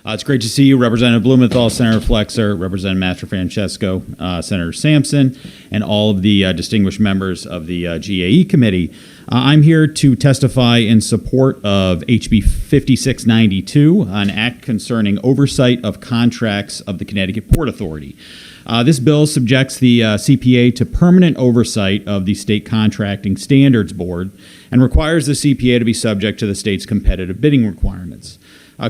It's great to see you, Representative Blumenthal, Senator Flexer, Representative Master Francesco, Senator Sampson, and all of the distinguished members of the GAE committee. I'm here to testify in support of HB 5692, an act concerning oversight of contracts of the Connecticut Port Authority. This bill subjects the CPA to permanent oversight of the State Contracting Standards Board and requires the CPA to be subject to the state's competitive bidding requirements.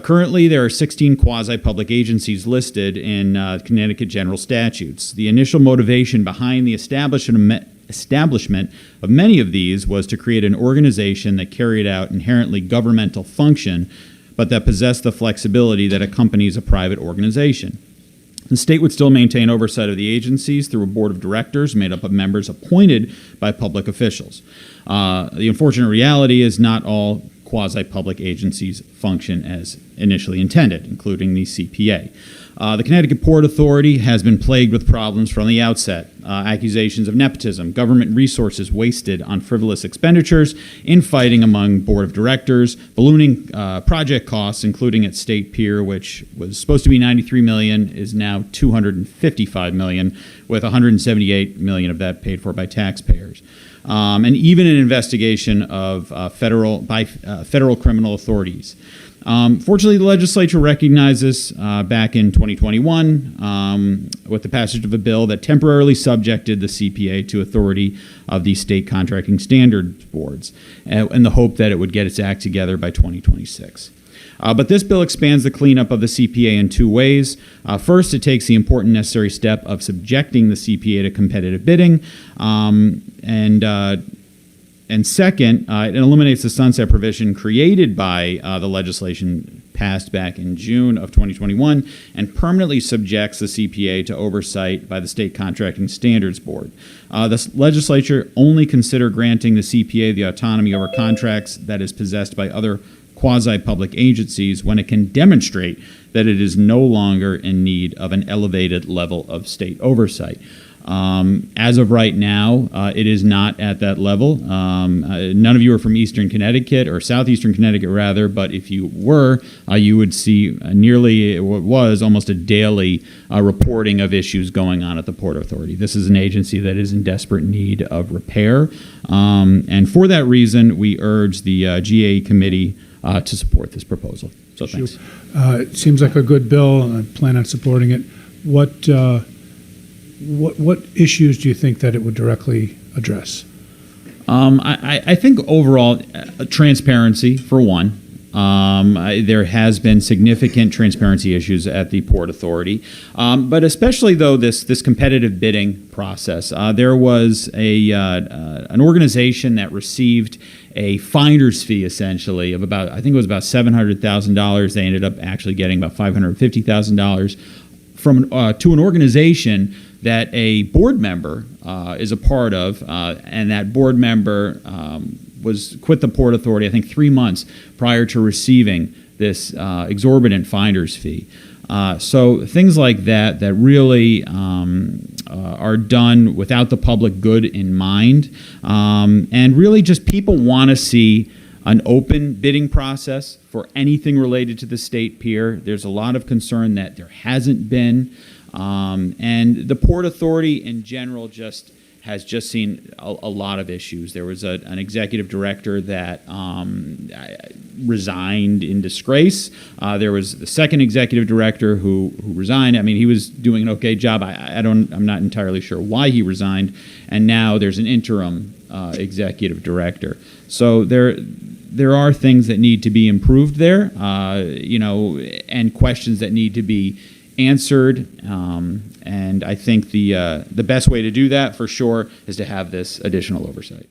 Currently, there are 16 quasi-public agencies listed in Connecticut general statutes. The initial motivation behind the establishment of many of these was to create an organization that carried out inherently governmental function, but that possessed the flexibility that accompanies a private organization. The state would still maintain oversight of the agencies through a board of directors made up of members appointed by public officials. The unfortunate reality is not all quasi-public agencies function as initially intended, including the CPA. The Connecticut Port Authority has been plagued with problems from the outset. Accusations of nepotism, government resources wasted on frivolous expenditures, infighting among board of directors, ballooning project costs, including at State Pier, which was supposed to be $93 million, is now $255 million, with $178 million of that paid for by taxpayers. And even an investigation of federal criminal authorities. Fortunately, the legislature recognized this back in 2021 with the passage of a bill that temporarily subjected the CPA to authority of the state contracting standards boards in the hope that it would get its act together by 2026. But this bill expands the cleanup of the CPA in two ways. First, it takes the important necessary step of subjecting the CPA to competitive bidding, and second, it eliminates the sunset provision created by the legislation passed back in June of 2021 and permanently subjects the CPA to oversight by the State Contracting Standards Board. The legislature only considered granting the CPA the autonomy over contracts that is possessed by other quasi-public agencies when it can demonstrate that it is no longer in need of an elevated level of state oversight. As of right now, it is not at that level. None of you are from Eastern Connecticut, or Southeastern Connecticut rather, but if you were, you would see nearly what was almost a daily reporting of issues going on at the Port Authority. This is an agency that is in desperate need of repair, and for that reason, we urge the GAE committee to support this proposal. So thanks. It seems like a good bill. I plan on supporting it. What issues do you think that it would directly address? I think overall, transparency, for one. There has been significant transparency issues at the Port Authority, but especially though this competitive bidding process. There was an organization that received a finder's fee essentially of about, I think it was about $700,000. They ended up actually getting about $550,000 from to an organization that a board member is a part of, and that board member was quit the Port Authority, I think 3 months prior to receiving this exorbitant finder's fee. So things like that really are done without the public good in mind, and really just people want to see an open bidding process for anything related to the State Pier. There's a lot of concern that there hasn't been. And the Port Authority in general has seen a lot of issues. There was an executive director that resigned in disgrace. There was the second executive director who resigned. I mean, he was doing an okay job. I'm not entirely sure why he resigned. And now there's an interim executive director. So there are things that need to be improved there, and questions that need to be answered, and I think the best way to do that for sure is to have this additional oversight.